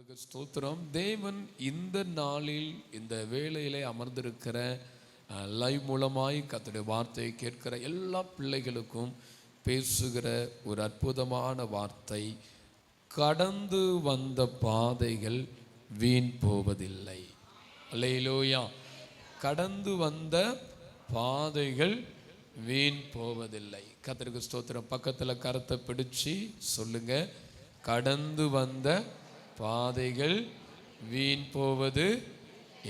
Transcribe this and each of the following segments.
ஆண்டவருக்கு ஸ்தோத்திரம். தேவன் இந்த நாளில் இந்த வேளையிலே அமர்ந்திருக்கிற லைவ் மூலமாய் கர்த்தருடைய வார்த்தையை கேட்கிற எல்லா பிள்ளைகளுக்கும் பேசுகிற ஒரு அற்புதமான வார்த்தை, கடந்து வந்த பாதைகள் வீண் போவதில்லை. அல்லேலூயா. கடந்து வந்த பாதைகள் வீண் போவதில்லை. கர்த்தருக்கு ஸ்தோத்திரம். பக்கத்தில் கரத்தை பிடிச்சு சொல்லுங்க, கடந்து வந்த பாதைகள் வீண் போவது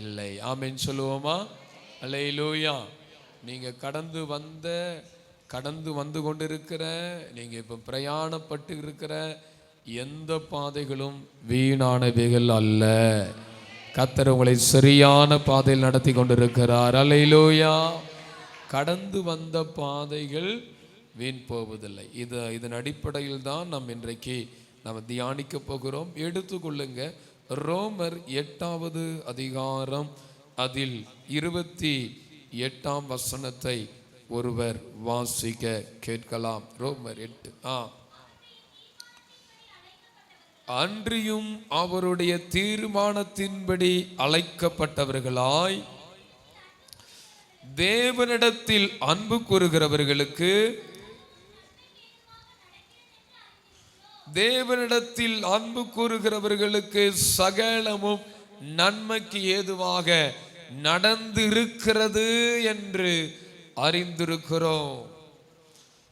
இல்லை. ஆமென் சொல்லுவோமா? அல்லேலூயா. நீங்க கடந்து வந்து கொண்டிருக்கிற, நீங்க இப்ப பிரயாணப்பட்டு இருக்கிற எந்த பாதைகளும் வீணானவைகள் அல்ல. கர்த்தர் உங்களை சரியான பாதையில் நடத்தி கொண்டிருக்கிறார். அல்லேலூயா. கடந்து வந்த பாதைகள் வீண் போவதில்லை. இதன் அடிப்படையில் தான் இன்றைக்கு நாம் தியானிக்க போகிறோம். எடுத்துக்கொள்ளுங்க, ரோமர் 8வது அதிகாரம் அதில் 28ஆம் வசனத்தை ஒருவர் வாசிக்க கேட்கலாம். ரோமர் 8. அன்றியும் அவருடைய தீர்மானத்தின்படி அழைக்கப்பட்டவர்களாய் தேவனிடத்தில் அன்பு கூறுகிறவர்களுக்கு சகலமும் நன்மைக்கு ஏதுவாக நடந்திருக்கிறது என்று அறிந்திருக்கிறோம்.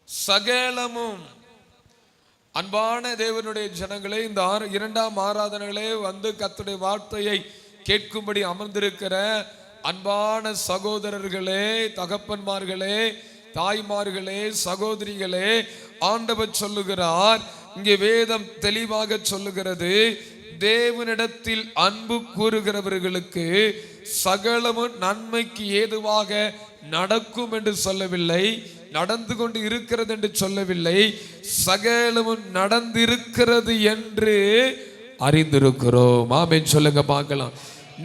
சகலமும். அன்பான தேவனுடைய ஜனங்களே, இந்த 2ஆம் ஆராதனைகளே வந்து கர்த்தருடைய வார்த்தையை கேட்கும்படி அமர்ந்திருக்கிற அன்பான சகோதரர்களே, தகப்பன்மார்களே, தாய்மார்களே, சகோதரிகளே, ஆண்டவர் சொல்லுகிறார், இங்கே வேதம் தெளிவாக சொல்லுகிறது, தேவனிடத்தில் அன்பு கூறுகிறவர்களுக்கு சகலமும் நன்மைக்கு ஏதுவாக நடக்கும் என்று சொல்லவில்லை, நடந்து கொண்டு இருக்கிறது என்று சொல்லவில்லை, சகலமும் நடந்திருக்கிறது என்று அறிந்திருக்கிறோம். ஆமென் சொல்லுங்க பார்க்கலாம்.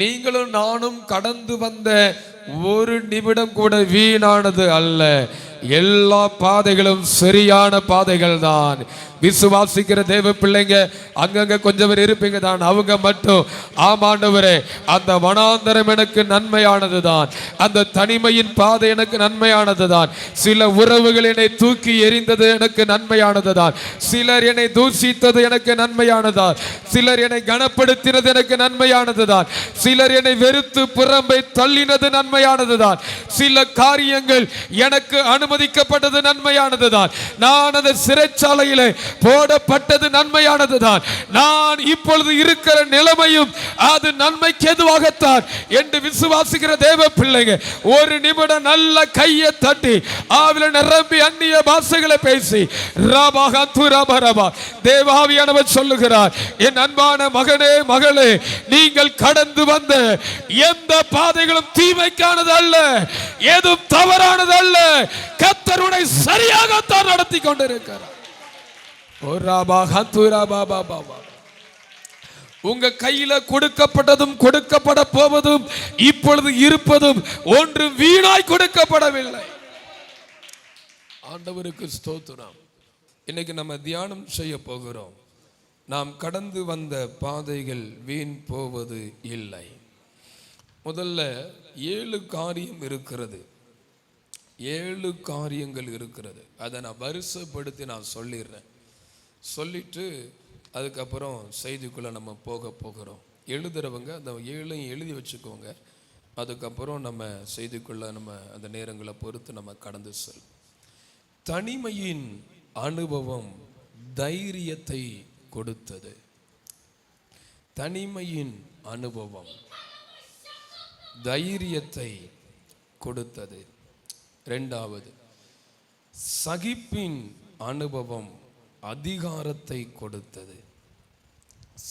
நீங்களும் நானும் கடந்து வந்த ஒரு நிமிடம் கூட வீணானது அல்ல. எல்லா பாதைகளும் சரியான பாதைகள் தான். விசுவாசிக்கிற தேவ பிள்ளைங்க அங்கங்க கொஞ்சம் பேர் இருப்பீங்க தான், அவங்க மட்டும் ஆமாண்டவரே, அந்த வனாந்தரம் எனக்கு நன்மையானது தான், அந்த தனிமையின் பாதை எனக்கு நன்மையானது தான், சில உறவுகள் என்னை தூக்கி எறிந்தது எனக்கு நன்மையானது தான், சிலர் என்னை தூஷித்தது எனக்கு நன்மையானதான், சிலர் என்னை கனப்படுத்தினது எனக்கு நன்மையானது தான், சிலர் என்னை வெறுத்து புறம்பை தள்ளினது நன்மையானது தான், சில காரியங்கள் எனக்கு அனுமதிக்கப்பட்டது நன்மையானது தான், நான் அந்த சிறைச்சாலையிலே போடப்பட்டது நன்மையானது தான், நான் இப்பொழுது இருக்கிற நிலைமையும் அது நன்மைக்கு எதுவாகத்தான் என்று விசுவாசிக்கிற தேவ பிள்ளைங்க ஒரு நிமிடம் நல்ல கையை தட்டி ஆவில நிரம்பி அந்நிய பாஷைகளை பேசி தேவாவியானவர் சொல்லுகிறார், என் அன்பான மகனே, மகளே, நீங்கள் கடந்து வந்த எந்த பாதைகளும் தீமைக்கானது அல்ல, எதுவும் தவறானது அல்ல. கர்த்தருடைய சரியாகத்தான் நடத்தி கொண்டிருக்கிறார். உங்க கையில கொடுக்கப்பட்டதும் கொடுக்கப்பட போவதும் இப்பொழுது இருப்பதும் ஒன்று வீணாய் கொடுக்கப்படவில்லை. ஆண்டவருக்கு ஸ்தோத்திரம். இன்னைக்கு நம்ம தியானம் செய்ய போகிறோம், நாம் கடந்து வந்த பாதைகள் வீண் போவது இல்லை. முதல்ல 7 காரியம் இருக்கிறது, 7 காரியங்கள் இருக்கிறது. அதை நான் வரிசைப்படுத்தி நான் சொல்லிடுறேன். சொல்லிட்டு அதுக்கப்புறம் செய்திக்குள்ளே நம்ம போகிறோம். எழுதுறவங்க அந்த 7ஐயும் எழுதி வச்சுக்கோங்க. அதுக்கப்புறம் நம்ம செய்திக்குள்ளே நம்ம அந்த நேரங்களை பொறுத்து நம்ம கடந்து செல்லும். தனிமையின் அனுபவம் தைரியத்தை கொடுத்தது. தனிமையின் அனுபவம் தைரியத்தை கொடுத்தது. 2வது, சகிப்பின் அனுபவம் அதிகாரத்தை கொடுத்தது.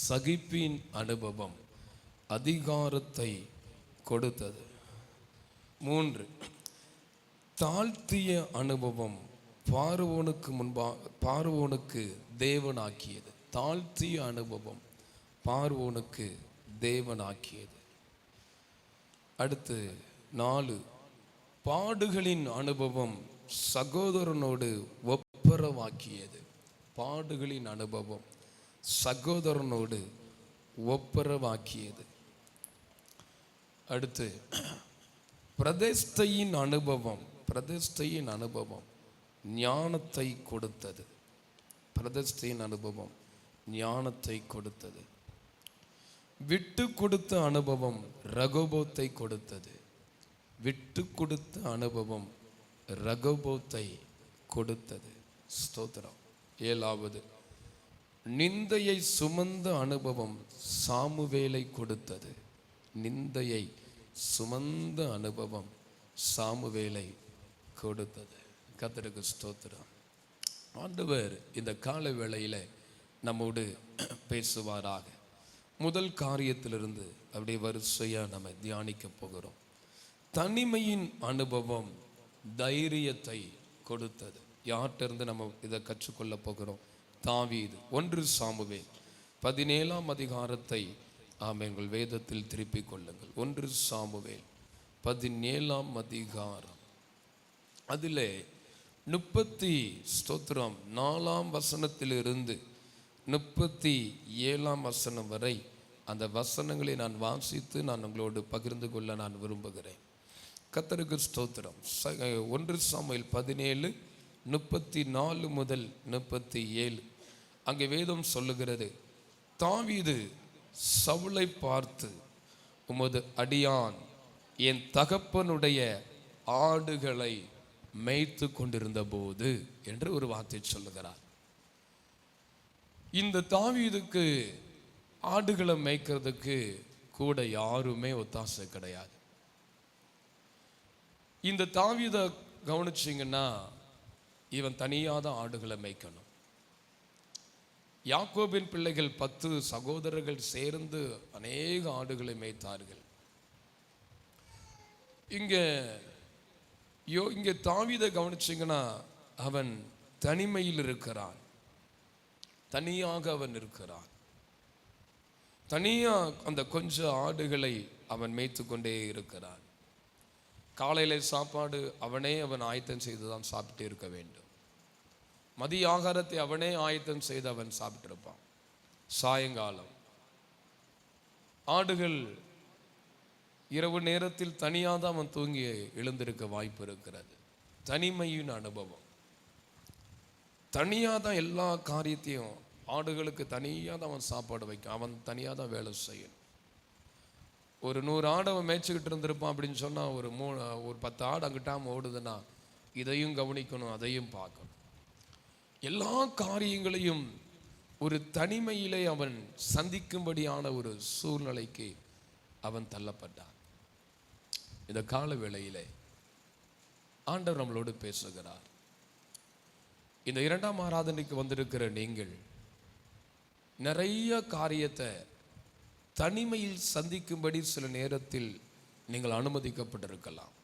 சகிப்பின் அனுபவம் அதிகாரத்தை கொடுத்தது. 3, தாழ்த்திய அனுபவம் பார்வோனுக்கு தேவனாக்கியது. தாழ்த்திய அனுபவம் பார்வோனுக்கு தேவனாக்கியது. அடுத்து 4, பாடுகளின் அனுபவம் சகோதரனோடு ஒப்புரவாக்கியது. பாடுகளின் அனுபவம் சகோதரனோடு ஒப்புரவாக்கியது. அடுத்து பிரதிஷ்டையின் அனுபவம். பிரதிஷ்டையின் அனுபவம் ஞானத்தை கொடுத்தது. பிரதிஷ்டையின் அனுபவம் ஞானத்தை கொடுத்தது. விட்டு கொடுத்த அனுபவம் ரகோபோத்தை கொடுத்தது. விட்டு கொடுத்த அனுபவம் ரகோபோத்தை கொடுத்தது. ஸ்தோத்திரம். 7வது, நிந்தையை சுமந்த அனுபவம் சாமுவேலை கொடுத்தது. நிந்தையை சுமந்த அனுபவம் சாமுவேலை கொடுத்தது. கர்த்தருக்கு ஸ்தோத்திரம். ஆண்டவர் இந்த கால வேளையில நம்மோடு பேசுவாராக. முதல் காரியத்திலிருந்து அப்படியே வரிசையா நம்ம தியானிக்க போகிறோம். தனிமையின் அனுபவம் தைரியத்தை கொடுத்தது. யார்கிட்ட இருந்து நம்ம இதை கற்றுக்கொள்ள போகிறோம்? தாவீது. 1 சாமுவேல் 17ஆம் அதிகாரத்தை எங்கள் வேதத்தில் திருப்பிக் கொள்ளுங்கள். 1 சாமுவேல் 17ஆம் அதிகாரம். அதிலே 34ஆம் வசனத்திலிருந்து 37ஆம் வசனம் வரை அந்த வசனங்களை நான் வாசித்து நான் உங்களோடு பகிர்ந்து கொள்ள நான் விரும்புகிறேன். கர்த்தருக்கு ஸ்தோத்திரம். 1 சாமுவேல் 17 34 முதல் 37. அங்கே வேதம் சொல்லுகிறது, தாவீது சவுலை பார்த்து, உமது அடியான் என் தகப்பனுடைய ஆடுகளை மேய்த்து கொண்டிருந்த போது என்று ஒரு வார்த்தை சொல்லுகிறார். இந்த தாவீதுக்கு ஆடுகளை மேய்க்கிறதுக்கு கூட யாருமே ஒத்தாசை கிடையாது. இந்த தாவீதை கவனிச்சிங்கன்னா இவன் தனியாதான் ஆடுகளை மேய்க்கணும். யாக்கோபின் பிள்ளைகள் 10 சகோதரர்கள் சேர்ந்து அநேக ஆடுகளை மேய்த்தார்கள். இங்கே தாவீதை கவனிச்சிங்கன்னா அவன் தனிமையில் இருக்கிறான். தனியாக அவன் இருக்கிறான். தனியா அந்த கொஞ்ச ஆடுகளை அவன் மேய்த்து கொண்டே இருக்கிறான். காலையில சாப்பாடு அவன் ஆயத்தம் செய்துதான் சாப்பிட்டு இருக்க வேண்டும். மதிய ஆகாரத்தை அவனே ஆயத்தம் செய்து அவன் சாப்பிட்டிருப்பான். சாயங்காலம் ஆடுகள் இரவு நேரத்தில் தனியாக அவன் தூங்கி எழுந்திருக்க வாய்ப்பு இருக்கிறது. தனிமையின் அனுபவம். தனியாக தான் எல்லா காரியத்தையும், ஆடுகளுக்கு தனியாக தான் அவன் சாப்பாடு வைக்கும். அவன் தனியாக தான் வேலை செய்யணும். ஒரு 100 ஆடு அவன் மேய்ச்சிக்கிட்டு இருந்திருப்பான் அப்படின்னு சொன்னால் ஒரு 10 ஆடு அங்கிட்டாம ஓடுதுன்னா இதையும் கவனிக்கணும், அதையும் பார்க்கணும். எல்லா காரியங்களையும் ஒரு தனிமையிலே அவன் சந்திக்கும்படியான ஒரு சூழ்நிலைக்கு அவன் தள்ளப்பட்டான். இந்த கால வேளையிலே ஆண்டவர் நம்மளோடு பேசுகிறார். இந்த 2ஆம் ஆராதனைக்கு வந்திருக்கிற நீங்கள் நிறைய காரியத்தை தனிமையில் சந்திக்கும்படி சில நேரத்தில் நீங்கள் அனுமதிக்கப்பட்டிருக்கலாம்.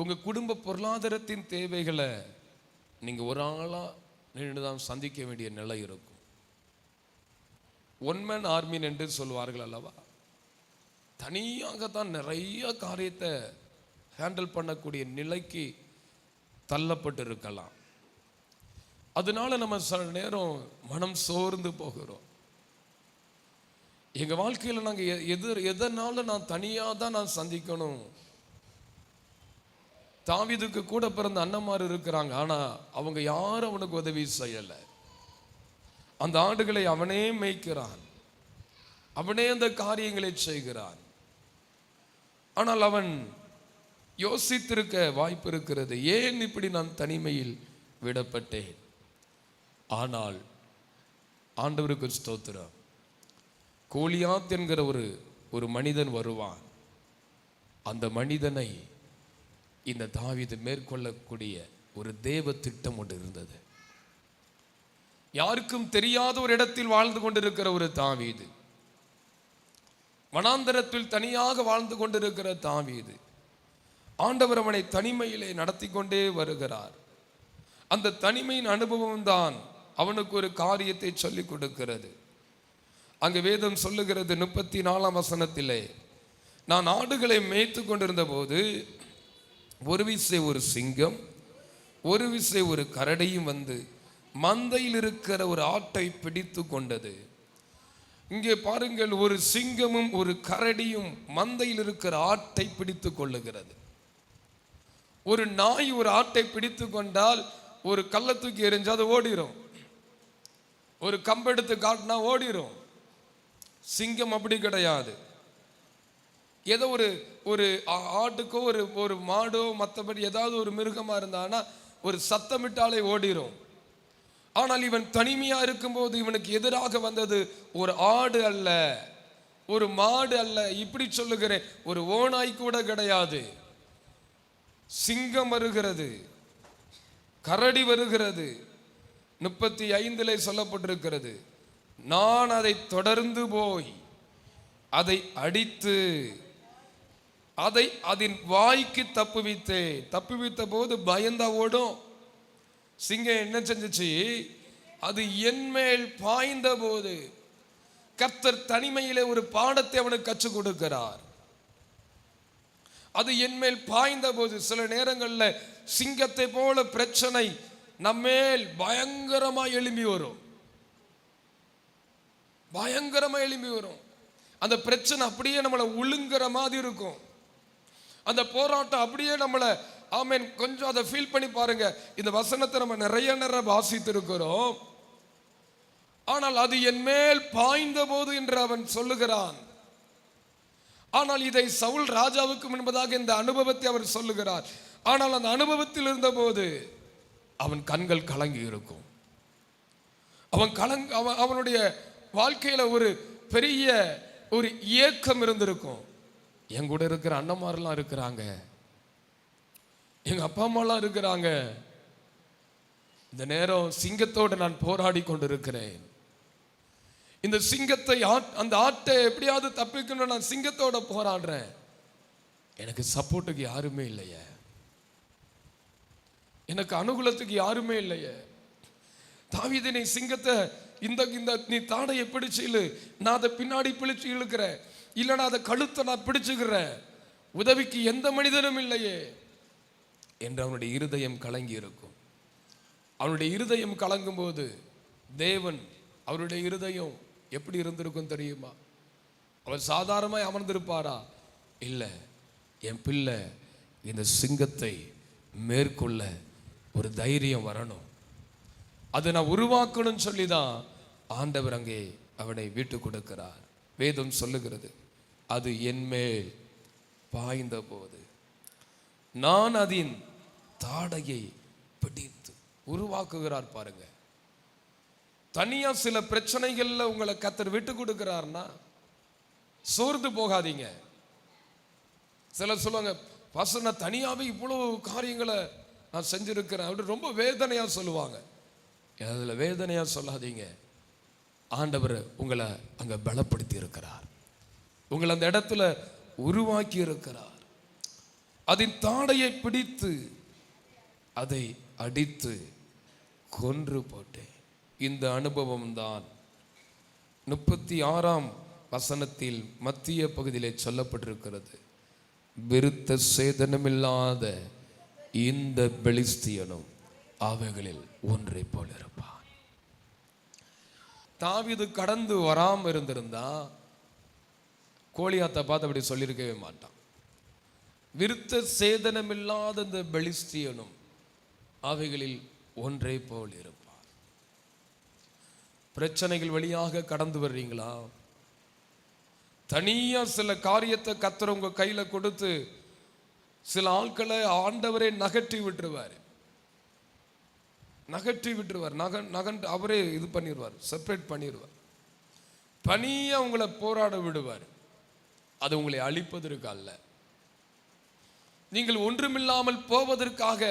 உங்க குடும்ப பொருளாதாரத்தின் தேவைகளை நீங்க ஒரு ஆளா நின்றுதான் சந்திக்க வேண்டிய நிலை இருக்கும். ஒன்மேன் ஆர்மின் என்று சொல்வார்கள் அல்லவா? தனியாகத்தான் நிறைய காரியத்தை ஹேண்டில் பண்ணக்கூடிய நிலைக்கு தள்ளப்பட்டு இருக்கலாம். அதனால நம்ம சில நேரம் மனம் சோர்ந்து போகிறோம். எங்க வாழ்க்கையில் நாங்க எதனால நான் தனியா தான் நான் சந்திக்கணும். தாவீதுக்கு கூட பிறந்த அண்ணன்மார் இருக்கிறாங்க, ஆனா அவங்க யாரும் அவனுக்கு உதவி செய்யல. அந்த ஆடுகளை அவனே மேய்க்கிறான், அவனே அந்த காரியங்களை செய்கிறான். ஆனால் அவன் யோசித்திருக்க வாய்ப்பு இருக்கிறது, ஏன் இப்படி நான் தனிமையில் விடப்பட்டேன். ஆனால் ஆண்டவருக்கு ஸ்தோத்திரம், கோலியாத் என்கிற ஒரு மனிதன் வருவான். அந்த மனிதனை இந்த தாவீது மேற்கொள்ளக்கூடிய ஒரு தேவ திட்டம் ஒன்று இருந்தது. யாருக்கும் தெரியாத ஒரு இடத்தில் வாழ்ந்து கொண்டிருக்கிற ஒரு தாவீது, வனாந்தரத்தில் தனியாக வாழ்ந்து கொண்டிருக்கிற தாவீது, ஆண்டவர் அவனை தனிமையிலே நடத்தி கொண்டே வருகிறார். அந்த தனிமையின் அனுபவம் தான் அவனுக்கு ஒரு காரியத்தை சொல்லிக் கொடுக்கிறது. அங்கு வேதம் சொல்லுகிறது 34ஆம் வசனத்திலே, நான் ஆடுகளை மேய்த்து கொண்டிருந்த போது ஒரு விசை ஒரு சிங்கம் ஒரு விசை ஒரு கரடியும் வந்து மந்தையில் இருக்கிற ஒரு ஆட்டை பிடித்து கொண்டது. இங்கே பாருங்கள், ஒரு சிங்கமும் ஒரு கரடியும் மந்தையில் இருக்கிற ஆட்டை பிடித்து கொள்ளுகிறது. ஒரு நாய் ஒரு ஆட்டை பிடித்து கொண்டால் ஒரு கல்லை தூக்கி எறிஞ்சு அது ஓடிரும், ஒரு கம்பெடுத்து காட்டினா ஓடிரும். சிங்கம் அப்படி கிடையாது. ஏதோ ஒரு ஆட்டுக்கோ ஒரு மாடோ மற்றபடி ஏதாவது ஒரு மிருகமா இருந்தானா ஒரு சத்தமிட்டாலே ஓடிரும். ஆனால் இவன் தனிமையா இருக்கும்போது இவனுக்கு எதிராக வந்தது ஒரு ஆடு அல்ல, ஒரு மாடு அல்ல, இப்படி சொல்லுகிறேன், ஒரு ஓநாய் கூட கிடையாது. சிங்கம் வருகிறது, கரடி வருகிறது. 35 சொல்லப்பட்டிருக்கிறது, நான் அதை தொடர்ந்து போய் அதை அடித்து அதை அதன் வாய்க்கு தப்புவித்த போது பயந்தா ஓடும். சிங்கம் என்ன செஞ்சிச்சு? அது என்மேல் பாய்ந்த போது கர்த்தர் தனிமையிலே ஒரு பாடத்தை அவனுக்கு கற்றுக் கொடுக்கிறார். அது என்மேல் பாய்ந்த போது சில நேரங்களில் சிங்கத்தை போல பிரச்சனை நம்மேல் பயங்கரமா எழும்பி வரும், பயங்கரமா எழும்பி வரும். அந்த பிரச்சனை அப்படியே நம்மளை உழுங்குற மாதிரி இருக்கும். அந்த போராட்டம் அப்படியே நம்மளை ஆமென் கொஞ்சம் அதை ஃபீல் பண்ணி பாருங்க. இந்த வசனத்தை நம்ம நிறைய வாசித்து இருக்கிறோம். ஆனால் அது என் மேல் பாய்ந்த போது என்று அவன் சொல்லுகிறான். ஆனால் இதை சவுல் ராஜாவுக்கு முன்பதாக இந்த அனுபவத்தை அவர் சொல்லுகிறார். ஆனால் அந்த அனுபவத்தில் இருந்த போது அவன் கண்கள் கலங்கி இருக்கும். அவனுடைய வாழ்க்கையில ஒரு பெரிய ஒரு ஏக்கம் இருந்திருக்கும். என் கூட இருக்கிற அண்ணன்மாரெல்லாம் இருக்கிறாங்க, எங்க அப்பா அம்மாலாம் இருக்கிறாங்க, இந்த நேரம் சிங்கத்தோடு நான் போராடி கொண்டிருக்கிறேன். இந்த சிங்கத்தை அந்த ஆட்டை எப்படியாவது தப்பிக்கணும், நான் சிங்கத்தோட போராடுறேன், எனக்கு சப்போர்ட்டுக்கு யாருமே இல்லையே, எனக்கு அனுகூலத்துக்கு யாருமே இல்லையே. தாவீது, நீ சிங்கத்தை இந்த நீ தாடையை பிடிச்சு இழு, நான் அதை பின்னாடி பிடிச்சு இழுக்கிறேன், இல்லைன்னா அதை கழுத்தை நான் பிடிச்சுக்கிறேன், உதவிக்கு எந்த மனிதனும் இல்லையே என்று அவனுடைய இருதயம் கலங்கி இருக்கும். அவனுடைய இருதயம் கலங்கும் போது தேவன் அவருடைய இருதயம் எப்படி இருந்திருக்கும் தெரியுமா? அவர் சாதாரணமாய் அமர்ந்திருப்பாரா? இல்லை, என் பிள்ளை இந்த சிங்கத்தை மேற்கொள்ள ஒரு தைரியம் வரணும், அதை நான் உருவாக்கணும்னு சொல்லி தான் ஆண்டவர் அங்கே அவனை விட்டு கொடுக்கிறார். வேதம் சொல்லுகிறது, அது என்மேல் பாய்ந்த போது நான் அதன் தாடையை பிடித்து உருவாக்குகிறார். பாருங்க, தனியா சில பிரச்சனைகள்ல உங்களை கர்த்தர் விட்டு கொடுக்கிறார்னா சோர்ந்து போகாதீங்க. சிலர் சொல்லுவாங்க, பாஸ்டர் நான் தனியாவே இவ்வளவு காரியங்களை நான் செஞ்சிருக்கிறேன் அப்படி ரொம்ப வேதனையா சொல்லுவாங்க. அதில் வேதனையா சொல்லாதீங்க. ஆண்டவர் உங்களை அங்க பலப்படுத்தி இருக்கிறார், உங்களை அந்த இடத்துல உருவாக்கி இருக்கிறார். அதன் தாடையை பிடித்து அதை அடித்து கொன்று போட்டேன். இந்த அனுபவம் தான் 36ஆம் வசனத்தில் மத்திய பகுதியிலே சொல்லப்பட்டிருக்கிறது. விருத்த சேதனமில்லாத இந்த பெலிஸ்தியனும் அவைகளில் ஒன்றை போல இருப்பான். தாவீது கடந்து வராம இருந்திருந்தா கோலியாத்தை பார்த்து அப்படி சொல்லியிருக்கவே மாட்டான். விருத்த சேதனமில்லாத இந்த பெலிஸ்தியனும் அவைகளில் ஒன்றை போல் இருப்பார். பிரச்சனைகள் வழியாக கடந்து வர்றீங்களா? தனியா சில காரியத்தை கர்த்தர் உங்க கையில கொடுத்து சில ஆட்களை ஆண்டவரே நகட்டி விட்டுருவார், அவரே இது பண்ணிடுவார், செப்பரேட் பண்ணிடுவார், பனியா உங்களை போராட விடுவார். அது உங்களை அழிப்பதற்கு அல்ல, நீங்கள் ஒன்றுமில்லாமல் போவதற்காக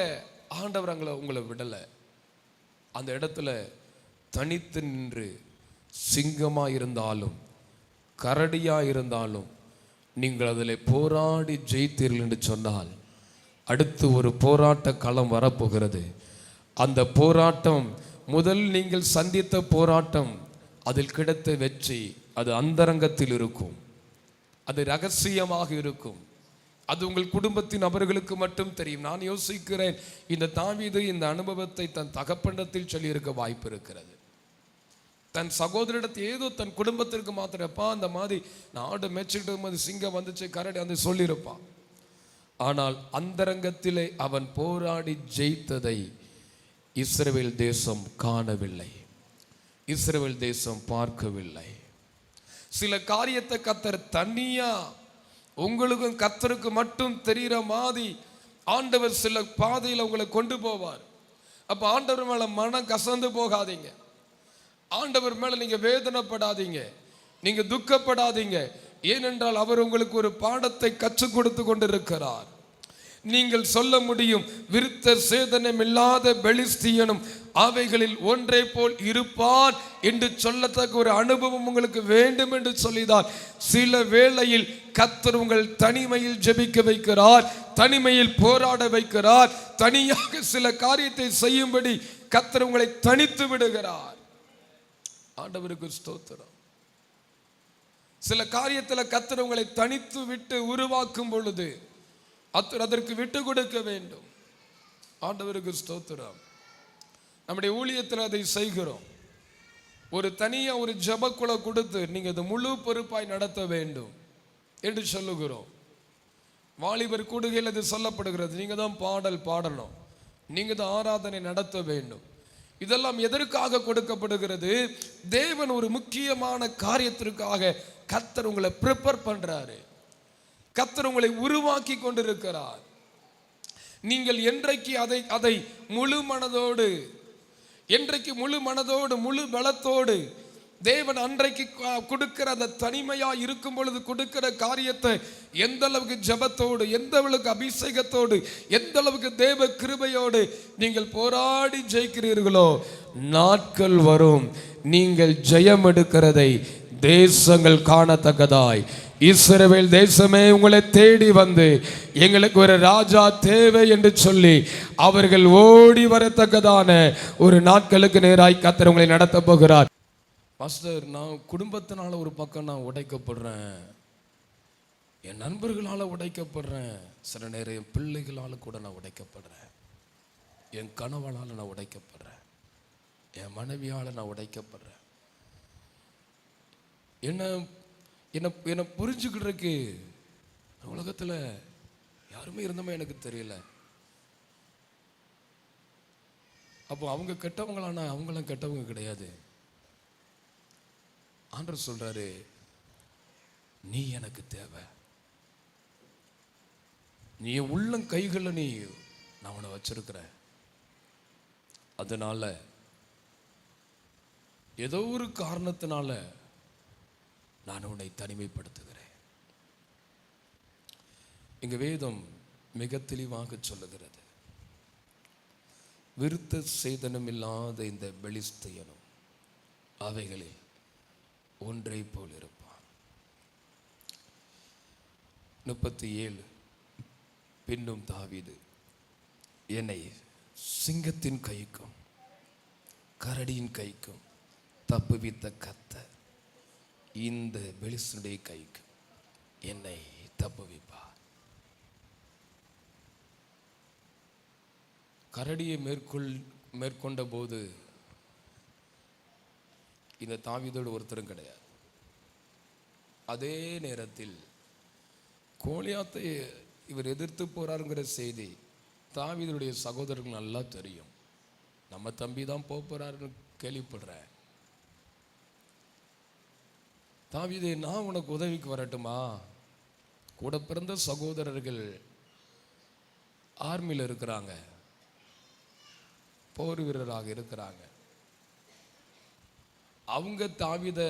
ஆண்டவர் உங்களை விடலை. அந்த இடத்துல தனித்து நின்று சிங்கமா இருந்தாலும் கரடியா இருந்தாலும் நீங்கள் அதில் போராடி ஜெயித்தீர்கள் என்று சொன்னால் அடுத்து ஒரு போராட்ட களம் வரப்போகிறது. அந்த போராட்டம் முதல் நீங்கள் சந்தித்த போராட்டம், அதில் கிடைத்த வெற்றி அது அந்தரங்கத்தில் இருக்கும், அது ரகசியமாக இருக்கும், அது உங்கள் குடும்பத்தின் நபர்களுக்கு மட்டும் தெரியும். நான் யோசிக்கிறேன், இந்த தாவீது இந்த அனுபவத்தை தன் தகப்பனிடத்தில் சொல்லியிருக்க வாய்ப்பு இருக்கிறது. தன் சகோதரிடத்தை ஏதோ தன் குடும்பத்திற்கு மாத்திரப்பா அந்த மாதிரி நாடு மேய்ச்சிக்கிட்டு போது சிங்கம் வந்துச்சு கரடி வந்து சொல்லியிருப்பான். ஆனால் அந்தரங்கத்திலே அவன் போராடி ஜெயித்ததை இஸ்ரவேல் தேசம் காணவில்லை, இஸ்ரவேல் தேசம் பார்க்கவில்லை. சில காரியத்தை கர்த்தர் தனியா உங்களுக்கும் கர்த்தருக்கு மட்டும் தெரிகிற மாதிரி ஆண்டவர் சில பாதையில் உங்களை கொண்டு போவார். அப்ப ஆண்டவர் மேல மனம் கசந்து போகாதீங்க, ஆண்டவர் மேல நீங்க வேதனைப்படாதீங்க, நீங்க துக்கப்படாதீங்க. ஏனென்றால் அவர் உங்களுக்கு ஒரு பாடத்தை கற்றுக் கொடுத்து கொண்டிருக்கிறார். நீங்கள் சொல்ல முடியும், விருத்த சேதனம் இல்லாத பெலிஸ்தியனும் அவைகளில் ஒன்றை போல் இருப்பான் என்று சொல்லத்தக்க ஒரு அனுபவம் உங்களுக்கு வேண்டும் என்று சொல்லிதான் சில வேளையில் கர்த்தர் உங்கள் தனிமையில் ஜெபிக்க வைக்கிறார், தனிமையில் போராட வைக்கிறார், தனியாக சில காரியத்தை செய்யும்படி கர்த்தர் உங்களை தனித்து விடுகிறார். ஆண்டவருக்கு ஸ்தோத்திரம். சில காரியத்தில் கர்த்தர் உங்களை தனித்து விட்டு உருவாக்கும் பொழுது அதற்கு விட்டு கொடுக்க வேண்டும். ஆண்டவருக்கு ஸ்தோத்திரம். நம்முடைய ஊழியத்தில் அதை செய்கிறோம். ஒரு தனியாக ஒரு ஜெபக்குழு கொடுத்து நீங்கள் இது முழு பொறுப்பாய் நடத்த வேண்டும் என்று சொல்லுகிறோம். வாலிபர் கூடுகையில் அது சொல்லப்படுகிறது, நீங்கள் தான் பாடல் பாடணும், நீங்கள் தான் ஆராதனை நடத்த வேண்டும். இதெல்லாம் எதற்காக கொடுக்கப்படுகிறது? தேவன் ஒரு முக்கியமான காரியத்திற்காக கர்த்தர் உங்களை ப்ரிப்பேர் பண்றாரு, கர்த்தர் உங்களை உருவாக்கி கொண்டிருக்கிறார். நீங்கள் என்றைக்கு அதை முழு மனதோடு, என்றைக்கு முழு மனதோடு முழு பலத்தோடு தேவன் அன்றைக்கு கொடுக்கிற அந்த தனிமையா இருக்கும் பொழுது கொடுக்கிற காரியத்தை எந்த அளவுக்கு ஜபத்தோடு, எந்த அளவுக்கு அபிஷேகத்தோடு, எந்த அளவுக்கு தேவ கிருபையோடு நீங்கள் போராடி ஜெயிக்கிறீர்களோ, நாட்கள் வரும் நீங்கள் ஜெயம் எடுக்கிறதை தேசங்கள் காணத்தக்கதாய் இஸ்ரவேல் தேசமே உங்களை தேடி வந்து எங்களுக்கு ஒரு ராஜா தேவை என்று சொல்லி அவர்கள் ஓடி வரத்தக்கதான ஒரு நாட்களுக்கு நேராய் கர்த்தர் உங்களை நடத்த போகிறார். பாஸ்டர், நான் குடும்பத்தினால ஒரு பக்கம் நான் உடைக்கப்படுறேன், என் நண்பர்களால் உடைக்கப்படுறேன், சில நேரம் என் பிள்ளைகளால் கூட நான் உடைக்கப்படுறேன், என் கணவனால் நான் உடைக்கப்படுறேன், என் மனைவியால் நான் உடைக்கப்படுறேன். என்னை புரிஞ்சுக்கிட்டுருக்கு உலகத்தில் யாருமே இருந்தமே எனக்கு தெரியல. அப்போ அவங்க கெட்டவங்களானா அவங்களாம் கெட்டவங்க கிடையாது. ஆண்டவர் சொல்றாரு, நீ எனக்கு தேவை, நீ உள்ளம் கைகளில் நான் உன்னை வச்சிருக்கிறேன். அதனால ஏதோ ஒரு காரணத்தினால நான் உன்னை தனிமைப்படுத்துகிறேன். இங்க வேதம் மிக தெளிவாக சொல்லுகிறது, விருத்த சேதனம் இல்லாத இந்த பெலிஸ்தியனும் அவைகளில் ஒன்றை போல் இருப்பான். 37 பின்னும் தாவீது என்னை சிங்கத்தின் கைக்கும் கரடியின் கைக்கும் தப்புவித்த கர்த்தர் இந்த பெலிஸ்தனுடைய கைக்கு என்னை தப்புவிப்பார். கரடியை மேற்கொண்ட போது இந்த தாவீதோடு ஒருத்தரும் கிடையாது. அதே நேரத்தில் கோலியாத்தை இவர் எதிர்த்து போறாருங்கிற செய்தி தாவீதுடைய சகோதரர்கள் நல்லா தெரியும். நம்ம தம்பி தான் போறாருன்னு கேள்விப்படுறேன். தாவீதே, நான் உனக்கு உதவிக்கு வரட்டுமா? கூட பிறந்த சகோதரர்கள் ஆர்மியில் இருக்கிறாங்க, போர் வீரராக இருக்கிறாங்க. அவங்க தாவீதை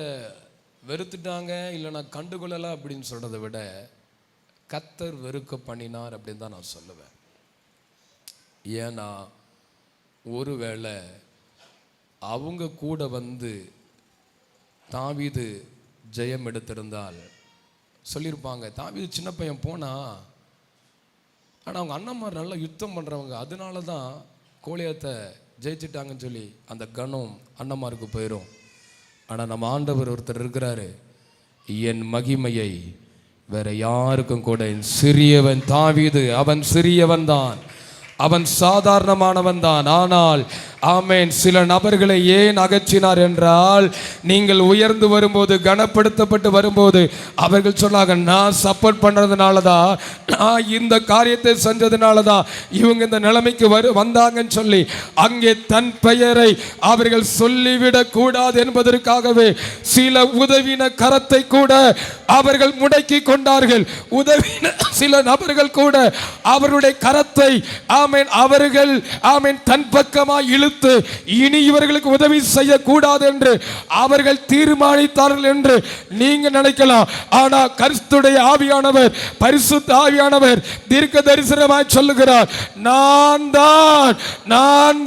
வெறுத்துட்டாங்க, இல்லைனா கண்டுகொள்ளல அப்படின்னு சொல்றதை விட கர்த்தர் வெறுக்க பண்ணினார் அப்படின்னு தான் நான் சொல்லுவேன். ஏன்னா ஒருவேளை அவங்க கூட வந்து தாவீது ஜெயம் எடுத்திருந்தால் சொல்லியிருப்பாங்க, தாவீது சின்ன பையன் போனா, ஆனால் அவங்க அண்ணன்மார் நல்லா யுத்தம் பண்ணுறவங்க, அதனால தான் கோலியாத்தை ஜெயிச்சிட்டாங்கன்னு சொல்லி அந்த கணம் அண்ணன்மாருக்கு போயிடும். ஆனால் நம்ம ஆண்டவர் ஒருத்தர் இருக்கிறாரு, என் மகிமையை வேற யாருக்கும் கூட, சிறியவன் தாவீது, அவன் சிறியவன் தான், அவன் சாதாரணமானவன் தான், ஆனால் ஆமென். சில நபர்களை ஏன் அகற்றினார் என்றால், நீங்கள் உயர்ந்து வரும்போது, கனப்படுத்தப்பட்டு வரும்போது அவர்கள் சொன்னாங்க, நான் சப்போர்ட் பண்றதுனால தான், நான் இந்த காரியத்தை செஞ்சதுனால தான் இவங்க இந்த நிலைமைக்கு வந்தாங்கன்னு சொல்லி அங்கே தன் பெயரை அவர்கள் சொல்லிவிடக் கூடாது என்பதற்காகவே சில உதவின கரத்தை கூட அவர்கள் முடக்கி கொண்டார்கள். உதவின சில நபர்கள் கூட அவருடைய கரத்தை ஆமென் அவர்கள் ஆமென் தன் பக்கமாக இழுத்து இனி இவர்களுக்கு உதவி செய்யக்கூடாது என்று அவர்கள் தீர்மானித்தார்கள் என்று நீங்க நினைக்கலாம். ஆனா கர்த்தருடைய ஆவியானவர், பரிசுத்த ஆவியானவர் தீர்க்க தரிசனமாய் சொல்லுகிறார், நான்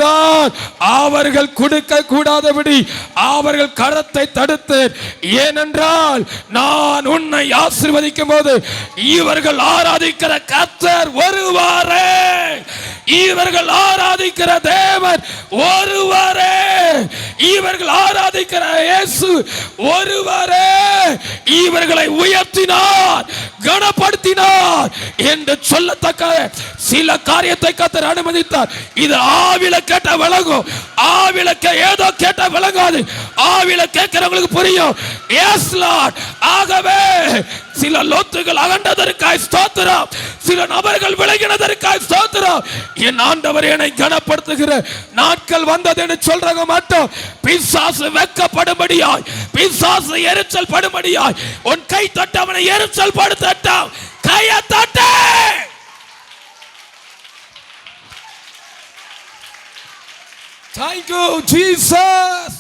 தான் அவர்கள் கொடுக்க கூடாதபடி அவர்கள் கரத்தை தடுத்தேன். ஏனென்றால் நான் உன்னை ஆசீர்வதிக்கும் போது இவர்கள் ஆராதிக்கிற கர்த்தர் ஒருவரே, இவர்கள் ஆராதிக்கிற தேவன் ஒருவரே, இவர்கள் ஆராதிக்கிற இயேசு ஒருவரே இவர்களை உயர்த்தினார், கனப்படுத்தினார் என்று சொல்லத்தக்க சில காரியத்தை கர்த்தர் அனுமதித்தார். இது ஆவில கேட்ட விளங்கும், ஆவில ஏதோ கேட்ட விளங்காது, ஆவில கேட்கிறவங்களுக்கு புரியும். Yes lord. ஆகவே சில லோத்துகள் அகண்டதற்காய் ஸ்தோத்திரம், சில நபர்கள் விலகினதற்காய் ஸ்தோத்திரம். என் ஆண்டவர் என்னை கனப்படுத்துகிற நாட்கள் வந்தது என்று சொல்றாங்க மாட்டோம். பிசாசு வெட்கப்படும்படியாய், பிசாசு எரிச்சல் படும்படியாய் உன் கை தட்ட அவனை எரிச்சல் படுத்தட்டும். கையை தட்ட. Thank you Jesus.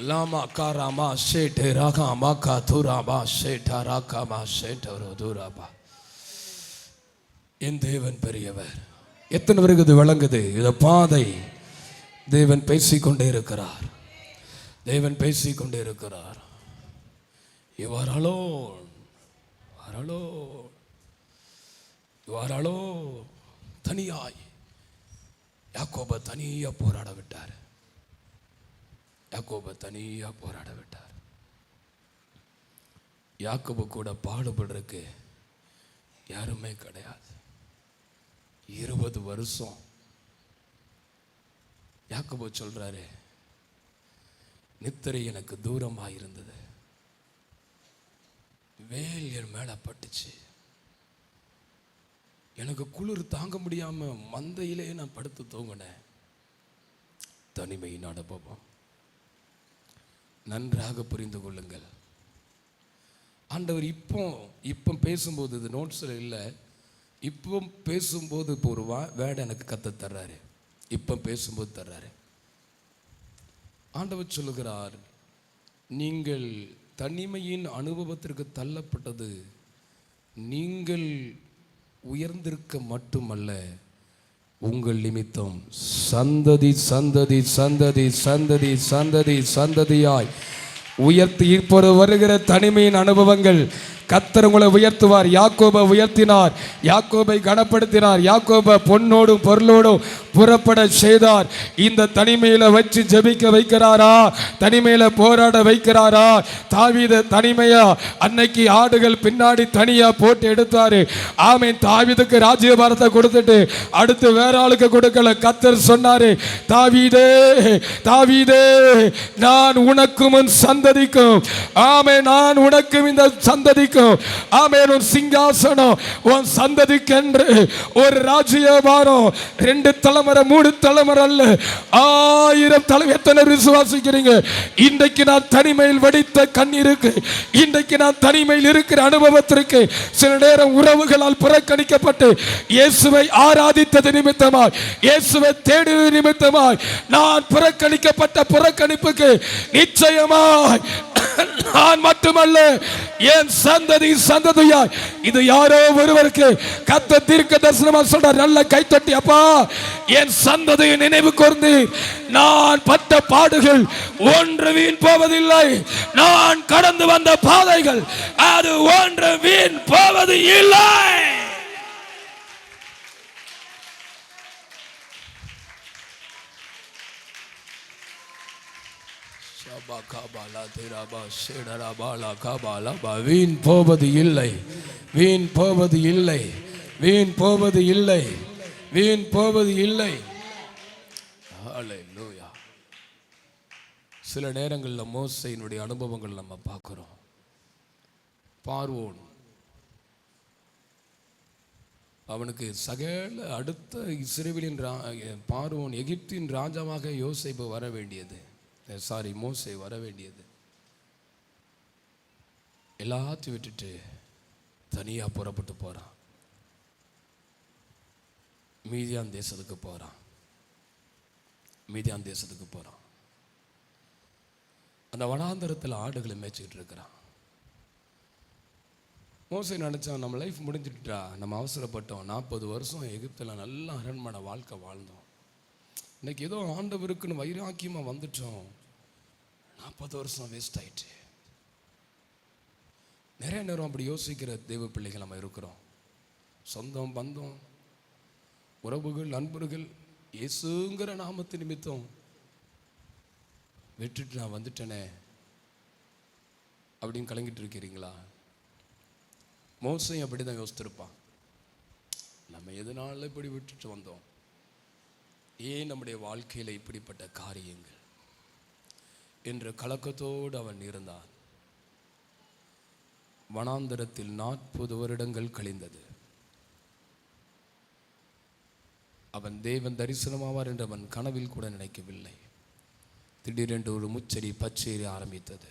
Lama karama shete rakama kathuraba sheta rakama sheta roduraba. என் தேவன் பெரியவர். எத்தனை பேருக்கு இது விளங்குது? இந்த பாதை தேவன் பேசிக்கொண்டே இருக்கிறார், தேவன் பேசிக்கொண்டே இருக்கிறார். You are alone, you are alone. தனியாய் யாக்கோபை தனியா போராட விட்டார், யாக்கோபை தனியா போராட விட்டார். யாக்கோபு கூட பாடுபடுறதுக்கு யாருமே கிடையாது. 20 வருஷம் யாக்கோபு சொல்றாரு, நித்திரை எனக்கு தூரமாக இருந்தது, வேல் என் மேல பட்டுச்சு, எனக்கு குளிர் தாங்க முடியாம மந்தையிலே நான் படுத்து தூங்கினேன். தனிமையின் அனுபவம் நன்றாக புரிந்து கொள்ளுங்கள். ஆண்டவர் இப்போ பேசும்போது, இது நோட்ஸில் இல்லை, இப்போ பேசும்போது இப்போ ஒரு வேர்டு எனக்கு கத்த தர்றாரு, இப்போ பேசும்போது தர்றாரு. ஆண்டவர் சொல்லுகிறார், நீங்கள் தனிமையின் அனுபவத்திற்கு தள்ளப்பட்டது நீங்கள் உயர்ந்திருக்க மட்டுமல்ல, உங்கள் நிமித்தம் சந்ததி சந்ததி சந்ததி சந்ததி சந்ததி சந்ததியாய் உயர்த்தி இப்போது வருகிற தனிமையின் அனுபவங்கள் கர்த்தர் உங்களை உயர்த்துவார். யாக்கோபை உயர்த்தினார், யாக்கோபை கனப்படுத்தினார், யாக்கோபை பொன்னோடும் பொருளோடும் புறப்பட செய்தார். இந்த தனிமையில வச்சு ஜெபிக்க வைக்கிறாரா? தனிமையில போராட வைக்கிறாரா? தாவீது தனிமையா அன்னைக்கு ஆடுகள் பின்னாடி தனியா போட்டு எடுத்தாரு. ஆமென். தாவீதுக்கு ராஜ்யபாரத்தை கொடுத்துட்டு அடுத்து வேற ஆளுக்கு கொடுக்கல. கர்த்தர் சொன்னாரு, தாவீதே தாவீதே, நான் உனக்கும் உன் சந்ததிக்கும், ஆமென், நான் உனக்கும் இந்த சந்ததிக்கும், ஆமென், உன் சிங்காசனம் உன் சந்ததிக்கென்று ஒரு ராஜ்யபாரம் 2 தலைமுறை 3 தலைமுறை அல்ல, 1000 தலைமுறை. எத்தனை விசுவாசிக்கிறீங்க? இன்றைக்கு நான் தனிமையில் வடித்த கண்ணீருக்கு, இன்றைக்கு நான் தனிமையில் இருக்கிற அனுபவத்திற்கு, சில நேரம் உறவுகளால் புறக்கணிக்கப்பட்டு இயேசுவை ஆராதித்தது நிமித்தமாய், இயேசுவை தேடியது நிமித்தமாய் நான் புறக்கணிக்கப்பட்ட புறக்கணிப்புக்கு நிச்சயமாய் நான் மட்டுமல்ல, என் சந்ததி சந்ததியாய், இது யாரோ ஒருவருக்கு கர்த்தர் தீர்க்க தரிசனமா சொல்றார். நல்ல கைத்தட்டி, அப்பா என் சந்ததியை நினைவு கூர்ந்து, நான் பட்ட பாடுகள் ஒன்று வீண் போவதில்லை, நான் கடந்து வந்த பாதைகள் அது ஒன்று வீண் போவது இல்லை. வீண் போவது இல்லை, வீண் போவது இல்லை, வீண் போவது இல்லை. வீண் போவது இல்லை. ஹல்லேலூயா. சில நேரங்களில் மோசேயினுடைய அனுபவங்கள் நம்ம பார்க்கிறோம். பார்வோன் அவனுக்கு சகல அடுத்த இஸ்ரவேலின் பார்வோன் எகிப்தின் ராஜாவாக யோசேப்பு வர வேண்டியது, மோசே வர வேண்டியது. எல்லாத்தையும் விட்டுட்டு தனியாக புறப்பட்டு போகிறான். மீதியான் தேசத்துக்கு போகிறான். அந்த வனாந்தரத்தில் ஆடுகளை மேய்ச்சிக்கிட்டு இருக்கிறான். மோசே நினச்சான், நம்ம லைஃப் முடிஞ்சிட்டா, நம்ம அவசரப்பட்டோம். 40 வருஷம் எகிப்தில் நல்ல அரண்மனை வாழ்க்கை வாழ்ந்தோம். இன்னைக்கு ஏதோ ஆண்டவருக்குன்னு வைராக்கியமாக வந்துட்டோம். 40 வருஷம் வேஸ்ட் ஆயிடுச்சு. நிறைய நேரம் அப்படி யோசிக்கிற தெய்வ பிள்ளைகள் நம்ம இருக்கிறோம். சொந்தம், பந்தம், உறவுகள், நண்பர்கள், இயேசுங்கிற நாமத்து நிமித்தம் விட்டுட்டு நான் வந்துட்டேனே அப்படின்னு கலங்கிட்டு இருக்கிறீங்களா? மோசே அப்படி தான் யோசித்திருப்பான். நம்ம எதனால இப்படி விட்டுட்டு வந்தோம்? ஏன் நம்முடைய வாழ்க்கையில் இப்படிப்பட்ட காரியங்கள் என்ற கலக்கத்தோடு அவன் இருந்தான். வனாந்தரத்தில் 40 வருடங்கள் கழிந்தது. அவன் தேவன் தரிசனமாவார் என்று அவன் கனவில் கூட நினைக்கவில்லை. திடீரென்று ஒரு முச்செடி பச்சேறி ஆரம்பித்தது.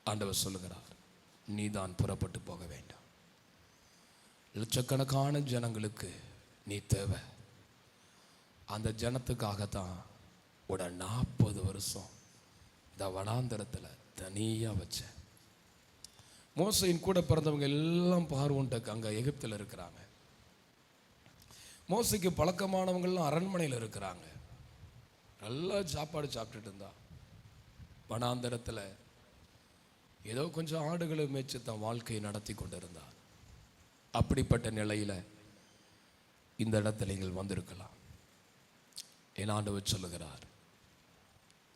ஆண்டவர் சொல்லுகிறார், நீதான் புறப்பட்டு போக வேண்டாம். லட்சக்கணக்கான ஜனங்களுக்கு நீ தேவை. அந்த ஜனத்துக்காகத்தான் உட 40 வருஷம் இந்த வனாந்தரத்தில் தனியாக வச்ச. மோசையின் கூட பிறந்தவங்க எல்லாம் பார்வோன்ட்டு அங்கே எகிப்தில் இருக்கிறாங்க. மோசைக்கு பழக்கமானவங்கள்லாம் அரண்மனையில் இருக்கிறாங்க. நல்லா சாப்பாடு சாப்பிட்டுட்டு இருந்தா. வனாந்தரத்தில் ஏதோ கொஞ்சம் ஆடுகளை மேய்ச்சி தன் வாழ்க்கையை நடத்தி கொண்டு இருந்தார். அப்படிப்பட்ட நிலையில் இந்த இடத்துல நீங்கள் வந்திருக்கலாம். என் ஆண்டவர் சொல்லுகிறார்,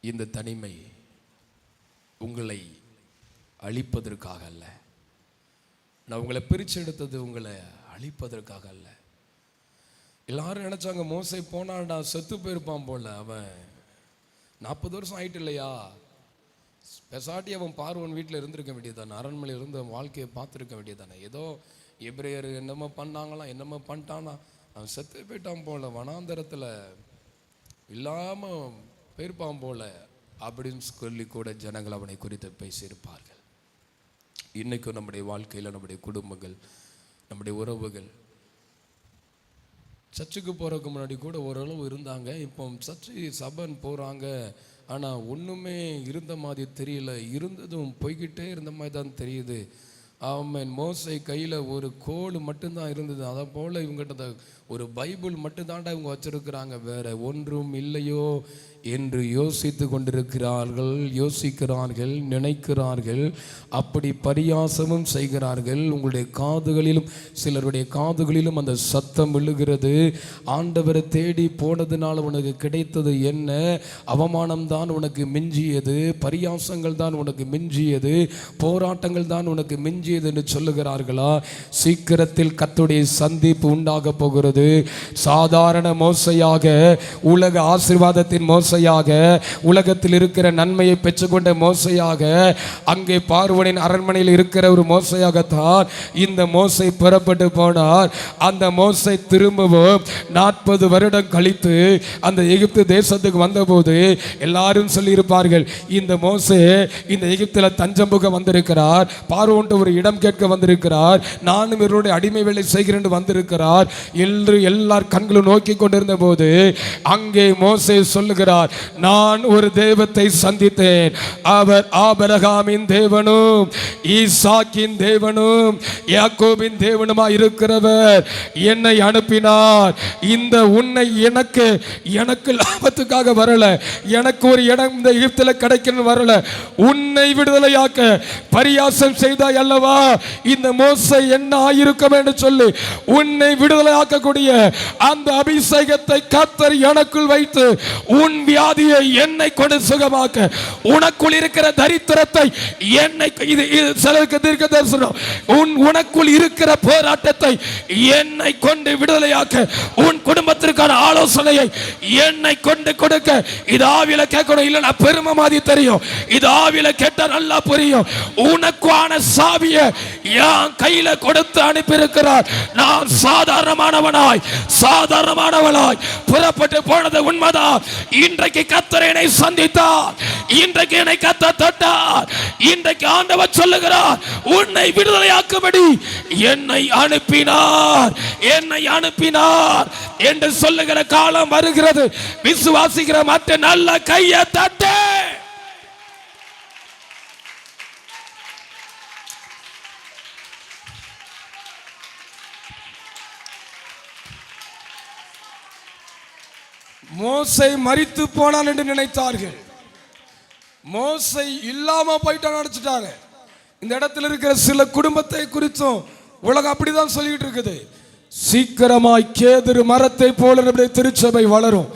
இந்த தனிமை உங்களை அழிப்பதற்காக அல்ல. நான் உங்களை பிரித்து எடுத்தது உங்களை அழிப்பதற்காக அல்ல. எல்லாரும் நினைச்சாங்க மோசே போனான்டா செத்து போயிருப்பான் போல, அவன் 40 வருஷம் ஆயிட்டு இல்லையா, பெசாட்டி அவன் பார்வோன் வீட்டில் இருந்திருக்க வேண்டியதானே, அரண்மனையில் இருந்த வாழ்க்கையை பார்த்துருக்க வேண்டியதானே. ஏதோ எபிரேயர் என்னமோ பண்ணாங்களாம், என்னமோ பண்ணிட்டானா, அவன் செத்து போயிட்டான் போல, வனாந்தரத்தில் இல்லாமல் போயிருப்பான் போல அப்படின்னு சொல்லி கூட ஜனங்கள் அவனை குறித்து பேசியிருப்பார்கள். இன்றைக்கும் நம்முடைய வாழ்க்கையில் நம்முடைய குடும்பங்கள், நம்முடைய உறவுகள், சர்ச்சுக்கு போகிறதுக்கு முன்னாடி கூட ஓரளவு இருந்தாங்க. இப்போ சர்ச்சு சபன் போகிறாங்க, ஆனால் ஒன்றுமே இருந்த மாதிரி தெரியல. இருந்ததும் போய்கிட்டே இருந்த மாதிரி தான் தெரியுது. அவன் மோசை கையில் ஒரு கோல் மட்டும்தான் இருந்தது. அதை போல் இவங்ககிட்ட ஒரு பைபிள் மட்டும்தான்டா இவங்க வச்சிருக்கிறாங்க, வேற ஒன்றும் இல்லையோ என்று யோசித்து கொண்டிருக்கிறார்கள், யோசிக்கிறார்கள், நினைக்கிறார்கள், அப்படி பரியாசமும் செய்கிறார்கள். உங்களுடைய காதுகளிலும் சிலருடைய காதுகளிலும் அந்த சத்தம் விழுகிறது. ஆண்டவரை தேடி போனதுனால உனக்கு கிடைத்தது என்ன? அவமானம்தான் உனக்கு மிஞ்சியது, பரியாசங்கள் தான் உனக்கு மிஞ்சியது, போராட்டங்கள் தான் உனக்கு மிஞ்சியது என்று சொல்லுகிறார்களா? சீக்கிரத்தில் கர்த்தருடைய சந்திப்பு உண்டாக போகிறது. சாதாரண மோசையாக, உலக ஆசீர்வாதத்தின் மோசையாக, உலகத்தில் இருக்கிற நன்மையை பெற்றுக்கொண்ட மோசையாக, அங்கே பார்வோனின் அரண்மனையில் இருக்கிற ஒரு மோசையாகத்தான் இந்த மோசை புறப்பட்டு போனார். அந்த மோசை திரும்பவும் 40 வருடம் கழித்து அந்த எகிப்து தேசத்துக்கு வந்தபோது எல்லாரும் சொல்லியிருப்பார்கள், இந்த மோசே இந்த எகிப்தில் தஞ்சம் புக வந்திருக்கிறார், பார்வோன்ட்டு ஒரு இடம் கேட்க வந்திருக்கிறார், நானும் இவருடைய அடிமை வேலை செய்கிறேன் வந்திருக்கிறார் என்று எல்லார் கண்களும் நோக்கி கொண்டிருந்த போது அங்கே மோசே சொல்லுகிறார், நான் ஒரு தெய்வத்தை சந்தித்தேன், அவர் ஆபிரகாமின் தேவனும் ஈசாக்கின் தேவனும் யாக்கோபின் தேவனுமாய் இருக்கிறவர் என்னை அனுப்பினார். இந்த உன்னை எனக்கு லாபத்துக்காக வரல, எனக்கு ஒரு இடம் இந்த எகிப்தில் கிடைக்கணும் வரல, உன்னை விடுதலையாக்க பரியாசம் செய்தாய் அல்லவா, தேவா, இந்த மோசே என்ன ஆயிருக்கும் என்று சொல்லி உன்னை விடுதலை ஆக்கக்கூடிய அந்த அபிஷேகத்தை கர்த்தர் எனக்குள் வைத்து உன் வியாதியை என்னை கொண்டு சுகமாக்க, உனக்குள் இருக்கிற தரித்திரத்தை என்னை, இது சிலருக்கு தீர்க்க தரிசனம், உனக்குள் இருக்கிற போராட்டத்தை என்னை கொண்டு விடுதலையாக்க, உன் குடும்பத்திற்கான ஆலோசனையை என்னை கொண்டு கொடுக்க. இது ஆவியில கேட்கணும், இல்ல பெருமை மாதிரி தெரியும், இது ஆவியில கேட்டா நல்லா புரியும். உனக்கான சாவியை என் கையில கொடுத்து அனுப்பியிருக்கிறார். நான் சாதாரணமானவனாய் சாதாரணமானவளாய் புறப்பட்டு போனது உண்மைதான். இன்றைக்கு கர்த்தர் என்னை சந்தித்தார், இன்றைக்கு என்னை கர்த்தர் தொட்டார். இன்றைக்கு ஆண்டவர் சொல்லுகிறார், உன்னை விடுதலையாக்கும்படி என்னை அனுப்பினார், என்னை அனுப்பினார் என்று சொல்லுகிற காலம் வருகிறது. விசுவாசிக்கிற மற்ற நல்ல கையை தட்டு. மோசே மரித்து போனான் என்று நினைத்தார்கள். மோசே இல்லாம போயிட்டான் நினைச்சிட்டாங்க. இந்த இடத்துல இருக்கிற சில குடும்பத்தை குறித்தும் உலகம் அப்படிதான் சொல்லிட்டு இருக்குது. சீக்கிரமாய் கேதுரு மரத்தை போல நம்முடைய திருச்சபை வளரும்.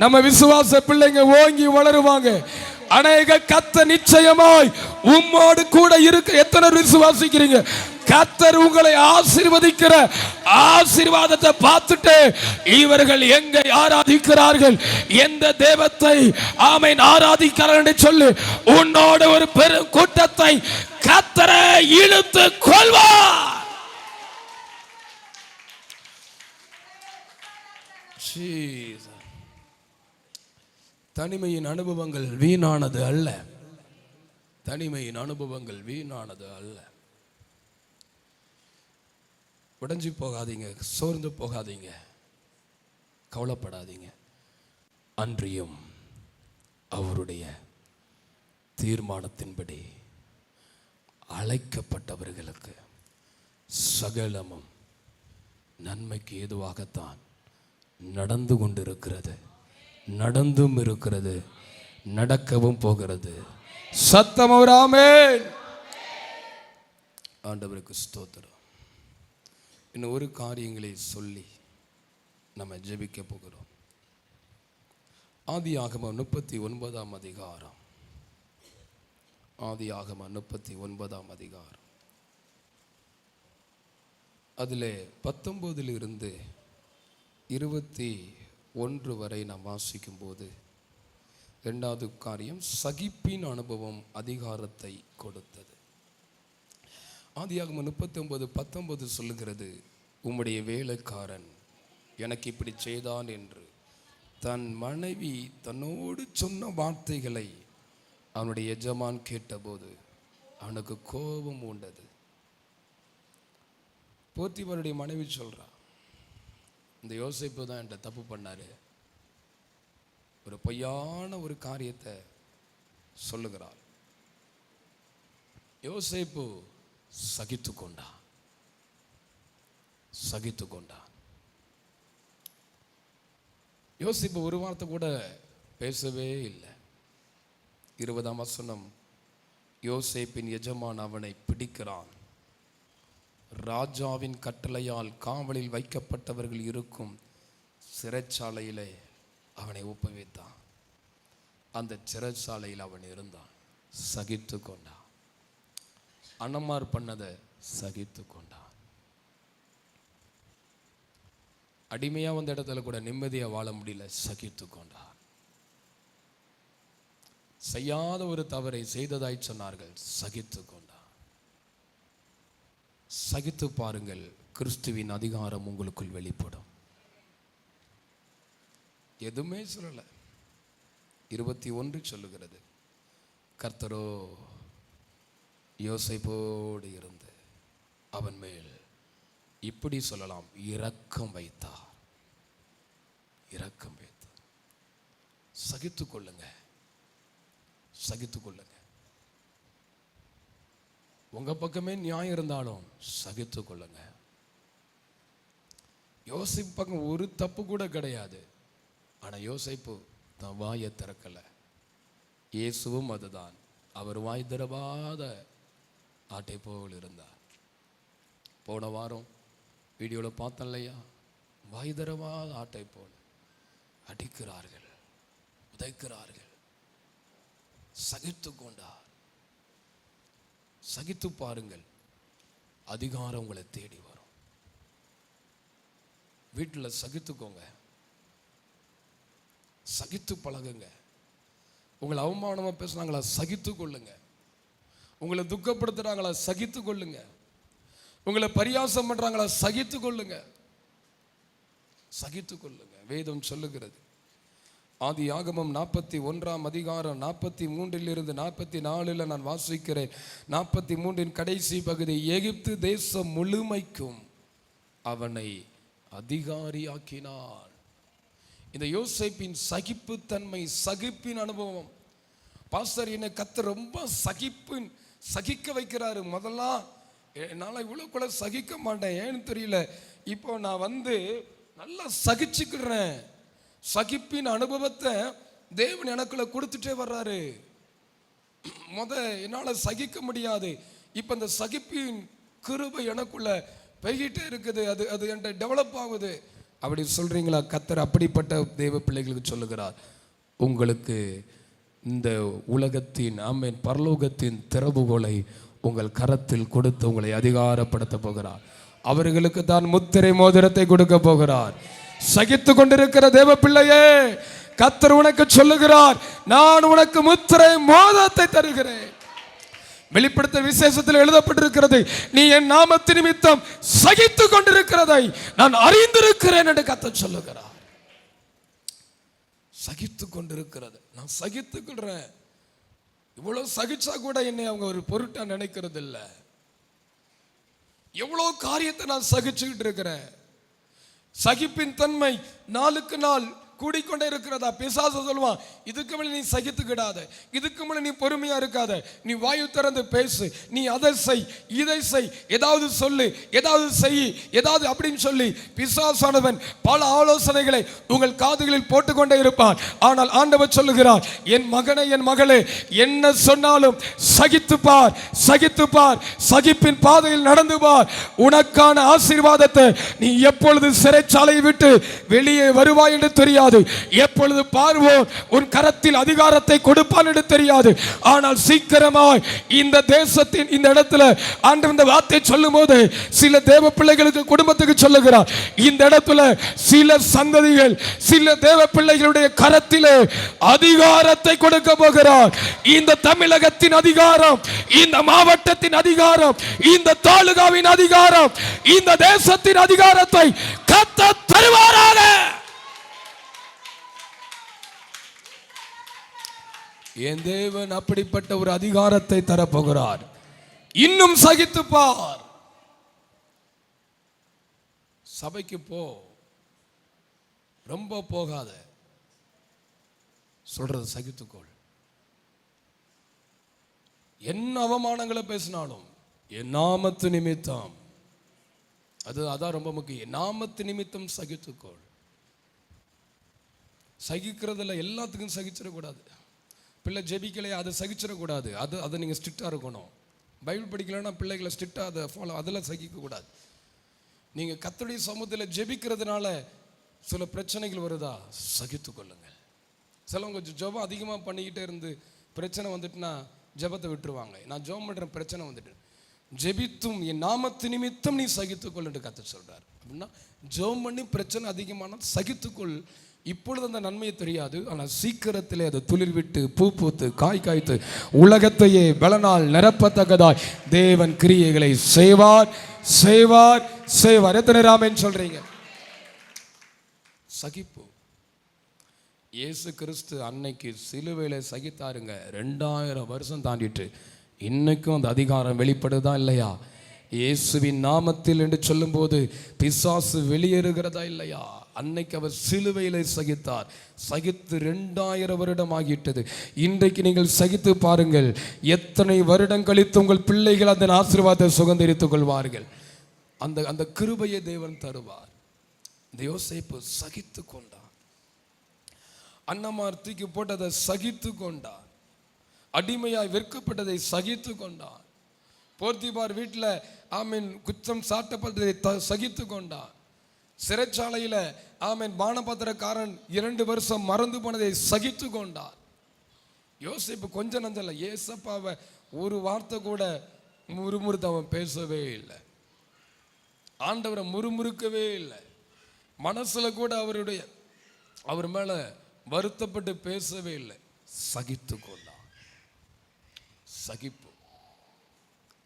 நம்ம விசுவாச பிள்ளைங்க ஓங்கி வளருவாங்க. அநேக கர்த்தர் நிச்சயமாய் உம்மோடு கூட இருக்க. எத்தனை விசுவாசிக்கிறீங்க? கர்த்தர் உங்களை ஆசீர்வதிக்கிற ஆசீர்வாதத்தை பார்த்துட்டு இவர்கள் எங்க ஆராதிக்கிறார்கள், எந்த தெய்வத்தை ஆமென் ஆராதிக்கிறார்கள் என்று சொல்லி உன்னோட ஒரு பெரும் கூட்டத்தை கர்த்தர் இழுத்து கொள்வார். தனிமையின் அனுபவங்கள் வீணானது அல்ல. தனிமையின் அனுபவங்கள் வீணானது அல்ல. உடைஞ்சு போகாதீங்க, சோர்ந்து போகாதீங்க, கவலைப்படாதீங்க. அன்றியும் அவருடைய தீர்மானத்தின்படி அழைக்கப்பட்டவர்களுக்கு சகலமும் நன்மைக்கு ஏதுவாகத்தான் நடந்து கொண்டிருக்கிறது, நடந்தும் இருக்கிறது, நடக்கவும் போகிறது. சத்தம் ஒரு ஆமென். ஆண்டவருக்கு ஸ்தோத்திரம். இன்னும் ஒரு காரியங்களை சொல்லி நம்ம ஜெபிக்க போகிறோம். ஆதியாகமம் 39ஆம் அதிகாரம். ஆதியாகமம் 39ஆம் அதிகாரம். அதிலே 19 21 வரை நாம் வாசிக்கும் போது, இரண்டாவது காரியம் சகிப்பின் அனுபவம் அதிகாரத்தை கொடுத்தது. ஆதியாகமம் 39:19 சொல்லுகிறது, உம்முடைய வேலைக்காரன் எனக்கு இப்படி செய்தான் என்று தன் மனைவி தன்னோடு சொன்ன வார்த்தைகளை அவனுடைய எஜமான் கேட்டபோது அவனுக்கு கோபம் உண்டது. போத்திபாருடைய மனைவி சொல்றா, இந்த யோசேப்பு தான் என்கிட்ட தப்பு பண்ணாரு, ஒரு பொய்யான ஒரு காரியத்தை சொல்லுகிறார். யோசேப்பு சகித்து கொண்டான். யோசேப்பு ஒரு வார்த்தை கூட பேசவே இல்லை. 20ஆம் வசனம், யோசேப்பின் எஜமான் அவனை பிடிக்கிறான், ராஜாவின் கட்டளையால் காவலில் வைக்கப்பட்டவர்கள் இருக்கும் சிறைச்சாலையிலே அவனை ஒப்புவித்தான். அந்த சிறைச்சாலையில் அவன் இருந்தான், சகித்து கொண்டான். அனமார் பண்ணதை சகித்து கொண்டான். அடிமையா வந்த இடத்துல கூட நிம்மதியா வாழ முடியல, சகித்து கொண்டான். செய்யாத ஒரு தவறை செய்ததாய் சொன்னார்கள், சகித்து கொண்டான். சகித்து பாருங்கள், கிறிஸ்துவின் அதிகாரம் உங்களுக்குள் வெளிப்படும். எதுவுமே சொல்லல. 21 சொல்லுகிறது, கர்த்தரோ யோசேப்போடு இருந்து அவன் மேல் இப்படி சொல்லலாம், இரக்கம் வைத்தார். இரக்கம் வைத்தார். சகித்து கொள்ளுங்க, சகித்து கொள்ளுங்க. உங்க பக்கமே நியாயம் இருந்தாலும் சகித்து கொள்ளுங்க. யோசேப்பு பக்கம் ஒரு தப்பு கூட கிடையாது. ஆனா யோசேப்பு தான் வாயை திறக்கல. இயேசுவும் அதுதான், அவர் வாய் திறவாத ஆட்டை போல் இருந்தார். போன வாரம் வீடியோவில் பார்த்தோம் இல்லையா, வாய்தரமாக ஆட்டை போல அடிக்கிறார்கள், உதைக்கிறார்கள். சகித்து கொண்டார். சகித்து பாருங்கள், அதிகாரம் உங்களை தேடி வரும். வீட்டில் சகித்துக்கோங்க, சகித்து பழகுங்க. உங்களை அவமானமாக பேசுனாங்களா, சகித்து கொள்ளுங்க. உங்களை துக்கப்படுத்துறாங்களா, சகித்து கொள்ளுங்க. உங்களை பரியாசம் பண்றாங்களா, சகித்து கொள்ளுங்க. சகித்து கொள்ளுங்க. வேதம் சொல்லுகிறது, ஆதியாகமம் 41 அதிகாரம் 43 44 நான் வாசிக்கிறேன். 43 கடைசி பகுதி, எகிப்து தேசம் முழுமைக்கும் அவனை அதிகாரியாக்கினான். இந்த யோசேப்பின் சகிப்புத்தன்மை, சகிப்பின் அனுபவம். பாஸ்டர், என்னை கர்த்தர் ரொம்ப சகிக்க வைக்கிறாரு. முதல்ல என்னால் இவ்வளோ கூட சகிக்க மாட்டேன், ஏன்னு தெரியல. இப்போ நான் நல்லா சகிச்சுக்கிறேன். சகிப்பின் அனுபவத்தை தேவன் எனக்குள்ள கொடுத்துட்டே வர்றாரு. என்னால் சகிக்க முடியாது. இப்போ இந்த சகிப்பின் கிருபை எனக்குள்ள பெய்கிட்டே இருக்குது. அது என்கிட்ட டெவலப் ஆகுது. அப்படி சொல்றீங்களா? கர்த்தர் அப்படிப்பட்ட தேவ பிள்ளைகளுக்கு சொல்லுகிறார், உங்களுக்கு இந்த உலகத்தின் பரலோகத்தின் திறவுகோலை உங்கள் கரத்தில் கொடுத்து உங்களை அதிகாரப்படுத்த போகிறார். அவர்களுக்கு தான் முத்திரை மோதிரத்தை கொடுக்க போகிறார். சகித்து கொண்டிருக்கிற தேவ பிள்ளையே, கர்த்தர் உனக்கு சொல்லுகிறார், நான் உனக்கு முத்திரை மோதிரத்தை தருகிறேன். வெளிப்படுத்தல் விசேஷத்தில் எழுதப்பட்டிருக்கிறது, நீ என் நாமத்து நிமித்தம் சகித்து கொண்டிருக்கிறதை நான் அறிந்திருக்கிறேன் என்று கர்த்தர் சொல்லுகிறார். சகித்து கொண்டிருக்கிறது, நான் சகித்துக்கிறேன். இவ்வளவு சகிச்சா கூட என்னை அவங்க ஒரு பொருட்டா நினைக்கிறது இல்லை. எவ்வளவு காரியத்தை நான் சகிச்சுக்கிட்டு இருக்கிறேன். சகிப்பின் தன்மை நாளுக்கு நாள் கூடிக்கொண்டே இருக்கிறதா? பிசாசு சொல்லுவான், இதுக்கு மேலே நீ சகித்துக்கிடாத, இதுக்கு மேலே நீ பொறுமையா இருக்காத, நீ வாயு திறந்து பேசு, நீ அதை செய், இதை செய், ஏதாவது சொல்லு, ஏதாவது செய், ஏதாவது அப்படின்னு சொல்லி பிசாசானவன் பல ஆலோசனைகளை உங்கள் காதுகளில் போட்டுக்கொண்டே இருப்பான். ஆனால் ஆண்டவர் சொல்லுகிறார், என் மகனே, என் மகளே, என்ன சொன்னாலும் சகித்து பார், சகித்து பார், சகிப்பின் பாதையில் நடந்து பார். உனக்கான ஆசீர்வாதத்தை நீ எப்பொழுது சிறைச்சாலையை விட்டு வெளியே வருவாய் என்று தெரியாது. எப்பொழுது பார்வோன் உன் கரத்தில் அதிகாரத்தை கொடுப்பான் என்று தெரியாது. ஆனால் சீக்கிரமாய் இந்த தேசத்தின் இந்த இடத்துல ஆண்டவர் இந்த வார்த்தை சொல்லும் போது சில தேவ பிள்ளைகளுக்கு, குடும்பத்துக்கு சொல்லுகிறார், இந்த இடத்துல சில சந்ததிகள், சில தேவ பிள்ளைகளுடைய கரத்திலே அதிகாரத்தை கொடுக்க போகிறார். இந்த தமிழகத்தின் அதிகாரம், இந்த மாவட்டத்தின் அதிகாரம், இந்த தாலுகாவின் அதிகாரம், இந்த தேசத்தின் அதிகாரத்தை கர்த்தர் தருவாராக. என் தேவன் அப்படிப்பட்ட ஒரு அதிகாரத்தை தரப்போகிறார். இன்னும் சகித்து பார். சபைக்கு போ, ரொம்ப போகாத, சொல்றது சகித்துக்கொள். என்ன அவமானங்களை பேசினாலும் என் நாமத்து நிமித்தம், அதான் ரொம்ப முக்கியம். நாமத்து நிமித்தம் சகித்துக்கொள். சகிக்கிறதுல எல்லாத்துக்கும் சகிச்சிடக்கூடாது. பிள்ளை ஜெபிக்கலையா, அதை சகிச்சிடக்கூடாது. அதை நீங்கள் ஸ்ட்ரிக்டாக இருக்கணும். பைபிள் படிக்கலைன்னா பிள்ளைகளை ஸ்ட்ரிக்டாக அதை ஃபாலோ, அதில் சகிக்கக்கூடாது. நீங்கள் கர்த்தருடைய சமூகத்தில் ஜெபிக்கிறதுனால சில பிரச்சனைகள் வருதா, சகித்து கொள்ளுங்கள். சிலவங்க ஜெபம் அதிகமாக பண்ணிக்கிட்டே இருந்து பிரச்சனை வந்துட்டுனா ஜெபத்தை விட்டுருவாங்க. நான் ஜெபம் பண்ணுற பிரச்சனை வந்துட்டு, ஜெபித்தும் என் நாமத்து நிமித்தம் நீ சகித்துக்கொள் என்று கர்த்தர் சொல்கிறார். அப்படின்னா ஜெபம் பண்ணி பிரச்சனை அதிகமான சகித்துக்கொள். இப்பொழுது அந்த நன்மையை தெரியாது, ஆனால் சீக்கிரத்திலே அது துளிர் விட்டு பூ பூத்து காய் காய்த்து உலகத்தையே பலனால் நிரப்பத்தக்கதாய் தேவன் கிரியைகளை செய்வார், செய்வார், செய்வார். எத்தனை ராமன் சொல்றீங்க? சகிப்பு. இயேசு கிறிஸ்து அன்னைக்கு சிலுவையில சகித்தாருங்க. 2000 வருஷம் தாண்டிட்டு இன்னைக்கும் அந்த அதிகாரம் வெளிப்படுதா இல்லையா? இயேசுவின் நாமத்தில் என்று சொல்லும் போது பிசாசு வெளியேறுகிறதா இல்லையா? அன்னைக்கு அவர் சிலுவையிலே சகித்தார். சகித்து 2000 வருடம் ஆகிட்டது. இன்றைக்கு நீங்கள் சகித்து பாருங்கள், எத்தனை வருடம் கழித்து உங்கள் பிள்ளைகள் அதன் ஆசீர்வாதத்தை சுதந்தரித்துக் கொள்வார்கள். அந்த கிருபையை தேவன் தருவார். இந்த யோசேப்பு சகித்து கொண்டார். அன்னமார் தூக்கி போட்டதை சகித்து கொண்டார். அடிமையாய் விற்கப்பட்டதை சகித்து கொண்டார். போர்த்திபார் வீட்டில் ஆமீன் குற்றம் சாட்டப்பட்டதை சகித்து கொண்டார். சிறைச்சாலையில் ஆமீன் பானபாத்திரக்காரன் 2 வருஷம் மறந்து போனதை சகித்து கொண்டார். யோசேப்பு கொஞ்சம் நஞ்சல, ஏசப்பாவை ஒரு வார்த்தை கூட முறுமுறுத்து அவன் பேசவே இல்லை. ஆண்டவரை முறுமுறுக்கவே இல்லை. மனசுல கூட அவர் மேல வருத்தப்பட்டு பேசவே இல்லை. சகித்து கொண்டார். சகிப்பு.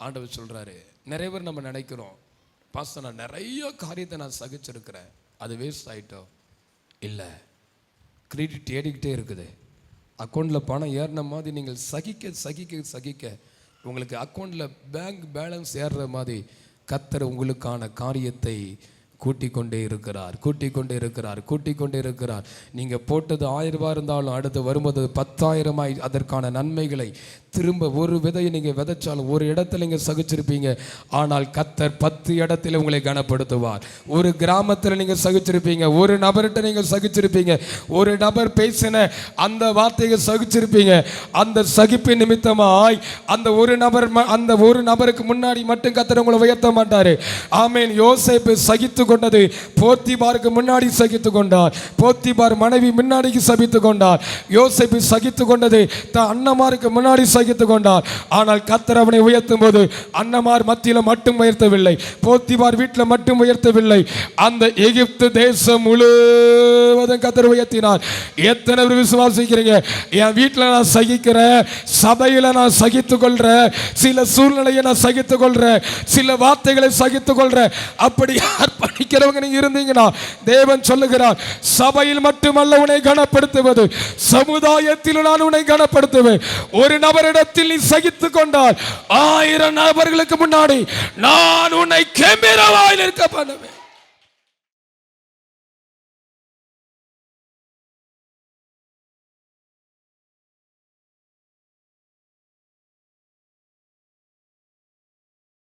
ஆண்டவர் சொல்றாரு, நிறைய பேர் நம்ம நினைக்கிறோம், பாஸ்டர் நான் நிறைய காரியத்தை நான் சகிச்சிருக்கிறேன், அது வேஸ்ட் ஆயிட்டோம். இல்லை, கிரெடிட் ஏறிக்கிட்டே இருக்குது. அக்கௌண்ட்டில் பணம் ஏறின மாதிரி நீங்கள் சகிக்க சகிக்க சகிக்க உங்களுக்கு அக்கௌண்ட்டில் பேங்க் பேலன்ஸ் ஏறுற மாதிரி கர்த்தர் உங்களுக்கான காரியத்தை கூட்டிக் கொண்டே இருக்கிறார், கூட்டிக் கொண்டே இருக்கிறார், கூட்டிக் கொண்டே இருக்கிறார். நீங்கள் போட்டது 1000 ரூபாய் இருந்தாலும் அடுத்து வரும்போது 10,000 அதற்கான நன்மைகளை திரும்ப ஒரு விதையை நீங்கள் விதைச்சாலும் ஒரு இடத்துல நீங்கள் சகிச்சிருப்பீங்க. ஆனால் கர்த்தர் 10 இடத்துல உங்களை கனப்படுத்துவார். ஒரு கிராமத்தில் நீங்கள் சகிச்சிருப்பீங்க, ஒரு நபர்கிட்ட நீங்கள் சகிச்சிருப்பீங்க, ஒரு நபர் பேசின அந்த வார்த்தையை சகிச்சிருப்பீங்க. அந்த சகிப்பின் நிமித்தமாய் அந்த ஒரு நபருக்கு முன்னாடி மட்டும் கர்த்தர் உங்களை உயர்த்த மாட்டாரு. ஆமேன். யோசேப்பு சகித்து கொண்டது போத்திபாருக்கு முன்னாடி சகித்து கொண்டார். போத்திபார் மனைவி முன்னாடி சகித்து கொண்டார். யோசேப்பு சகித்து கொண்டது தன் அண்ணமாருக்கு முன்னாடி சகித்து கொண்டார். ஆனால் கர்த்தர் அவனை உயர்த்தும் போது அண்ணமார் மத்தியில மட்டும் உயர்த்தவில்லை, போத்திபார் வீட்டில் மட்டும் உயர்த்தவில்லை, அந்த எகிப்து தேசம் முழுவதும் கர்த்தர் உயர்த்தினார். எத்தனை பேர் விசுவாசிக்கிறீங்க? என் வீட்டில் நான் சகிக்கிறேன், சபையில நான் சகித்துக் கொள்றேன், சில சூழ்நிலையை நான் சகித்துக் கொள்றேன், சில வார்த்தைகளை சகித்துக் கொள்றேன். அப்படி அர்ப்பணிக்கிறவங்க நீங்க இருந்தீங்கன்னா தேவன் சொல்லுகிறார், சபையில் மட்டுமல்ல உன்னை கனப்படுத்துவது, சமுதாயத்தில் நான் உன்னை கனப்படுத்துவேன். ஒரு நபரிடத்தில் நீ சகித்துக் கொண்டால் 1000 நபர்களுக்கு முன்னாடி நான் உன்னை கெம்பீரமாய் நிற்க பண்ணுவேன்.